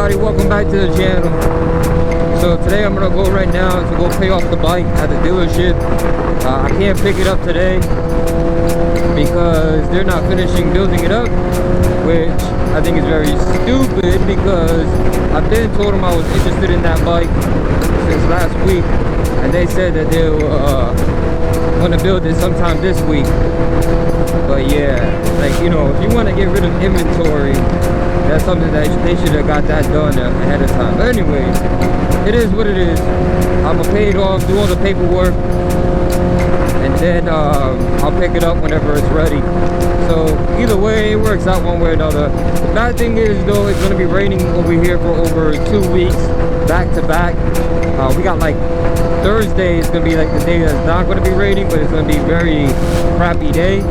everybody, welcome back to the channel. So today I'm gonna go right now to go pay off the bike at the dealership. I can't pick it up today because they're not finishing building it up, which I think is very stupid because I've been told them I was interested in that bike since last week, and they said that they were gonna build it sometime this week. But yeah, like, you know, if you want to get rid of inventory, that's something that they should have got that done ahead of time. But anyways, it is what it is. I'm gonna pay it off, do all the paperwork, and then I'll pick it up whenever it's ready. So either way, it works out one way or another. The bad thing is though, it's gonna be raining over here for over 2 weeks back to back. We got like Thursday is gonna be like the day that's not gonna be raining, but it's gonna be a very crappy day.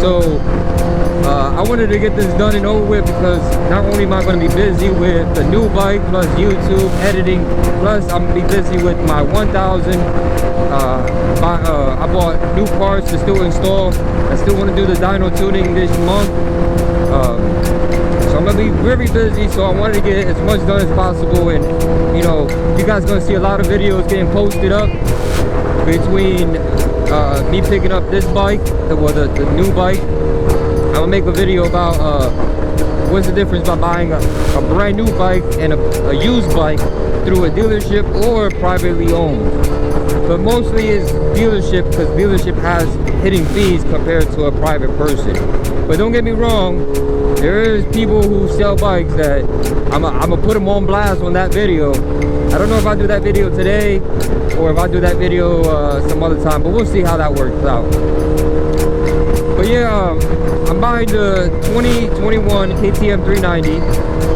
So I wanted to get this done and over with because not only am I going to be busy with the new bike plus YouTube editing, plus I'm going to be busy with my 1000. I bought new parts to still install. I still want to do the dyno tuning this month. So I'm going to be very busy, so I wanted to get as much done as possible. And you know, you guys are going to see a lot of videos getting posted up between me picking up this bike, the new bike. I'm gonna make a video about what's the difference by buying a brand new bike and a used bike through a dealership or privately owned. But mostly it's dealership because dealership has hidden fees compared to a private person. But don't get me wrong, there is people who sell bikes that I'm gonna put them on blast on that video. I don't know if I do that video today or if I do that video some other time, but we'll see how that works out. But yeah, I'm buying the 2021 KTM 390,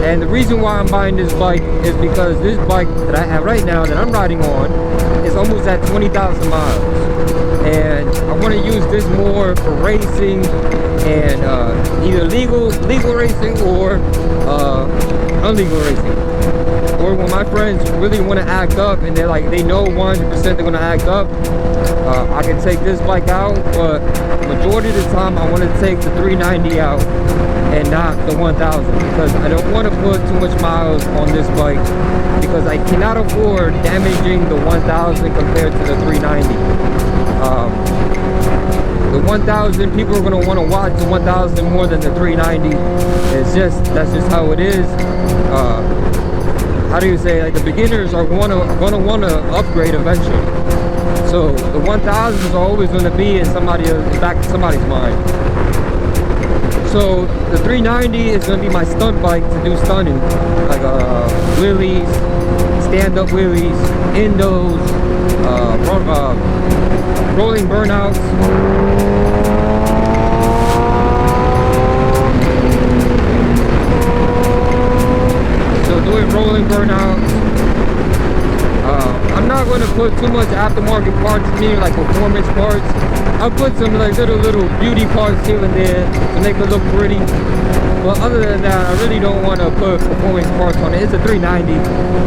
and the reason why I'm buying this bike is because this bike that I have right now that I'm riding on is almost at 20,000 miles, and I want to use this more for racing and either legal racing or illegal racing. Or when my friends really want to act up and they're like, they know 100% they're going to act up, I can take this bike out. But majority of the time I want to take the 390 out and not the 1000 because I don't want to put too much miles on this bike because I cannot afford damaging the 1000 compared to the 390. The 1000, people are going to want to watch the 1000 more than the 390. That's just how it is. How do you say, like, the beginners are gonna want to upgrade eventually. So the 1000s are always going to be in back in somebody's mind. So the 390 is going to be my stunt bike to do stunning, like wheelies, stand-up wheelies, endos, rolling burnouts. Doing rolling burnouts. I'm not going to put too much aftermarket parts in here, like performance parts. I'll put some like little beauty parts here and there to make it look pretty. But other than that, I really don't want to put performance parts on it. It's a 390.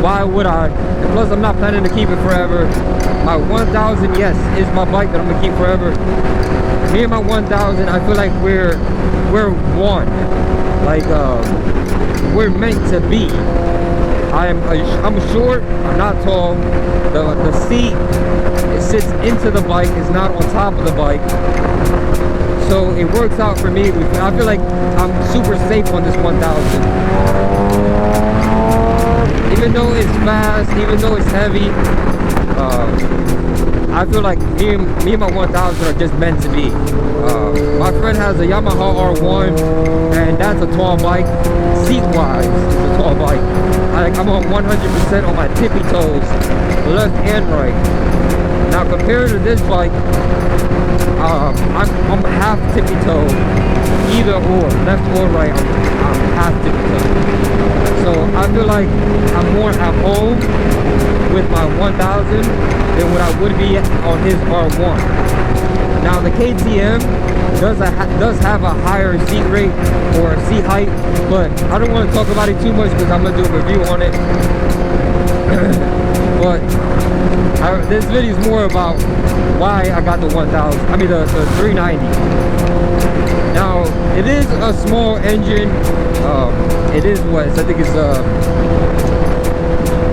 Why would I? And plus, I'm not planning to keep it forever. My 1000, yes, is my bike that I'm gonna keep forever. Me and my 1000, I feel like we're one. Like we're meant to be. I'm short, I'm not tall. The seat, it sits into the bike, it's not on top of the bike. So it works out for me. I feel like I'm super safe on this 1000. Even though it's fast, even though it's heavy, I feel like me and my 1000 are just meant to be. My friend has a Yamaha R1, and that's a tall bike. Seat-wise, it's a tall bike. I'm on 100% on my tippy toes, left and right. Now compared to this bike, I'm half tippy toe, either or, left or right. I'm half tippy toe. So I feel like I'm more at home with my 1000 than what I would be on his R1. Now the KTM does have a higher seat rate or seat height, but I don't want to talk about it too much because I'm going to do a review on it. But this video is more about why I got the 1000, I mean the 390. Now it is a small engine. It is what I think it's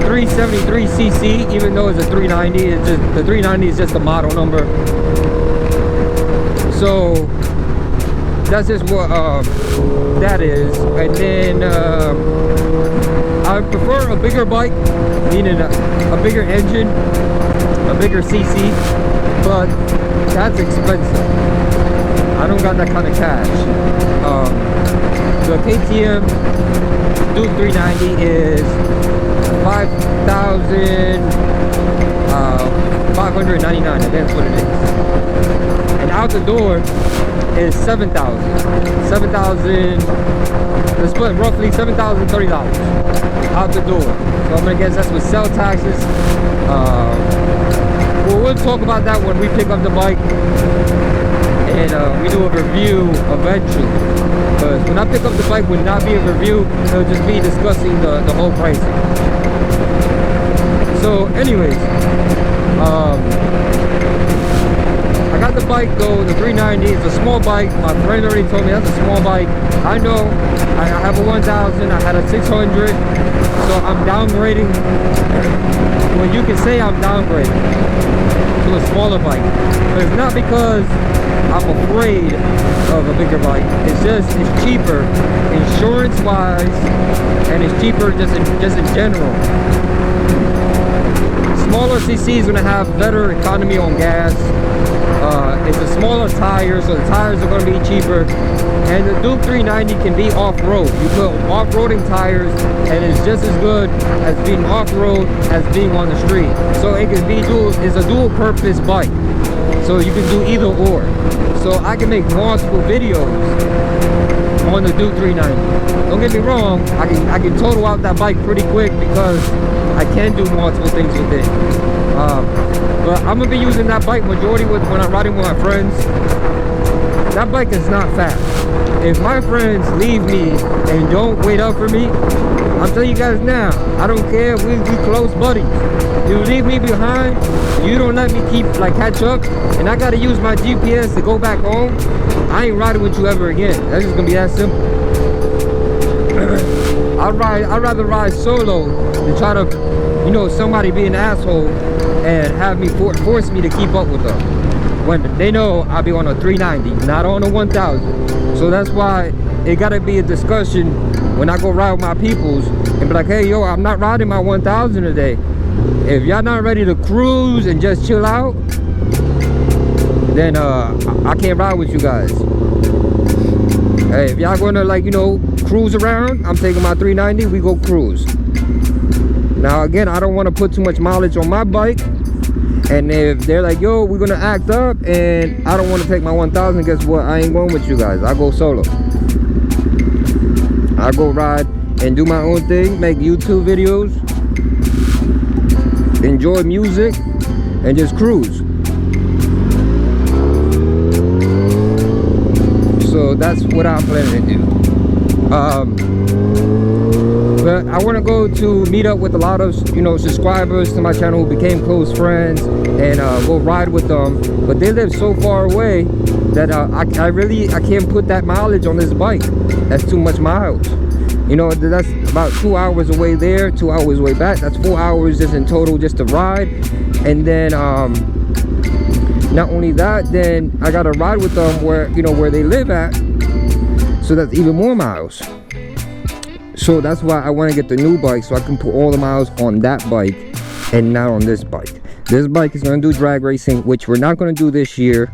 373cc, even though it's a 390. It's just, the 390 is just a model number. So that's just what that is. And then I prefer a bigger bike, meaning a bigger engine, a bigger cc, but that's expensive. I don't got that kind of cash. The KTM Duke 390 is $5,599, and that's what it is. And out the door is $7,000. Let's put roughly $7,030 out the door. So I'm gonna guess that's with sell taxes. Well, we'll talk about that when we pick up the bike and we do a review eventually. Because when I pick up the bike, would not be a review. It'll just be discussing the whole pricing. So, anyways, I got the bike though, the 390. It's a small bike. My friend already told me that's a small bike. I know. I have a 1000. I had a 600. So I'm downgrading. Well, you can say I'm downgrading to a smaller bike. But it's not because I'm afraid of a bigger bike. It's just, it's cheaper insurance wise, and it's cheaper just in general. Smaller cc is going to have better economy on gas. It's a smaller tire, so the tires are going to be cheaper. And the Duke 390 can be off-road. You put off-roading tires, and it's just as good as being off-road as being on the street. So it can be it's a dual-purpose bike. So you can do either or. So I can make multiple videos on the Duke 390. Don't get me wrong, I can total out that bike pretty quick because I can do multiple things with it. But I'm gonna be using that bike majority when I'm riding with my friends. That bike is not fast. If my friends leave me and don't wait up for me, I'm telling you guys now, I don't care. We close buddies. You leave me behind, you don't let me catch up, and I gotta use my GPS to go back home, I ain't riding with you ever again. That's just gonna be that simple. I'd rather ride solo than try to, somebody be an asshole and have me force me to keep up with them when they know I'll be on a 390, not on a 1000. So that's why it gotta be a discussion when I go ride with my peoples and be like, hey, yo, I'm not riding my 1000 today. If y'all not ready to cruise and just chill out, then I can't ride with you guys. Hey, if y'all gonna cruise around, I'm taking my 390, we go cruise. Now again, I don't want to put too much mileage on my bike, and if they're like, yo, we're gonna act up and I don't want to take my 1000, guess what? I ain't going with you guys. I go solo. I go ride and do my own thing, make YouTube videos, enjoy music, and just cruise. So that's what I'm planning to do. But I want to go to meet up with a lot of subscribers to my channel who became close friends, and go ride with them. But they live so far away that I can't put that mileage on this bike. That's too much miles. That's about 2 hours away there, 2 hours away back. That's 4 hours just in total just to ride. And then not only that, then I gotta ride with them where they live at, so that's even more miles. So that's why I want to get the new bike, so I can put all the miles on that bike and not on this bike. This bike is going to do drag racing, which we're not going to do this year.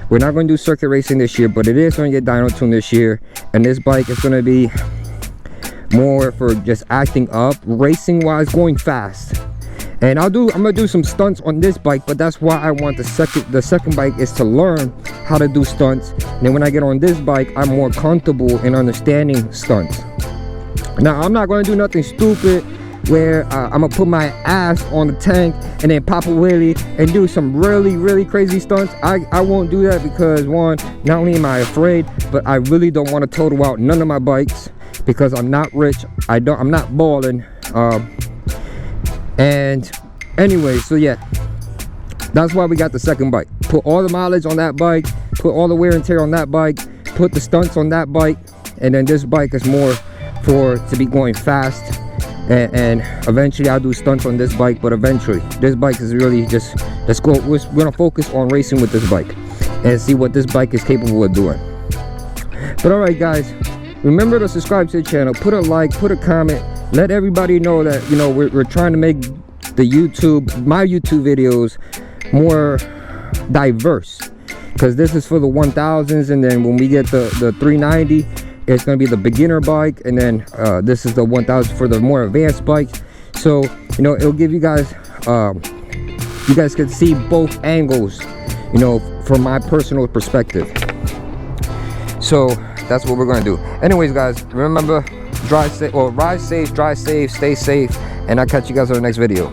We're not going to do circuit racing this year, but it is going to get dyno tuned this year. And this bike is going to be more for just acting up, racing wise, going fast. And I'm gonna do some stunts on this bike, but that's why I want the second bike, is to learn how to do stunts. And then when I get on this bike, I'm more comfortable in understanding stunts. Now I'm not going to do nothing stupid where I'm gonna put my ass on the tank and then pop a wheelie and do some really crazy stunts. I won't do that because, one, not only am I afraid, but I really don't want to total out none of my bikes because I'm not rich. I'm not balling. And anyway, so yeah, that's why we got the second bike. Put all the mileage on that bike, put all the wear and tear on that bike, put the stunts on that bike, and then this bike is more for to be going fast, and eventually I'll do stunts on this bike. But eventually this bike is really just, we're gonna focus on racing with this bike and see what this bike is capable of doing. But all right guys, remember to subscribe to the channel, put a like, put a comment, let everybody know that, you know, we're trying to make my YouTube videos more diverse, because this is for the 1000s, and then when we get the 390, it's going to be the beginner bike, and then this is the 1000 for the more advanced bikes. So, you know, it'll give you guys can see both angles, you know, from my personal perspective. So that's what we're going to do. Anyways guys, remember, ride safe, drive safe, stay safe, and I'll catch you guys on the next video.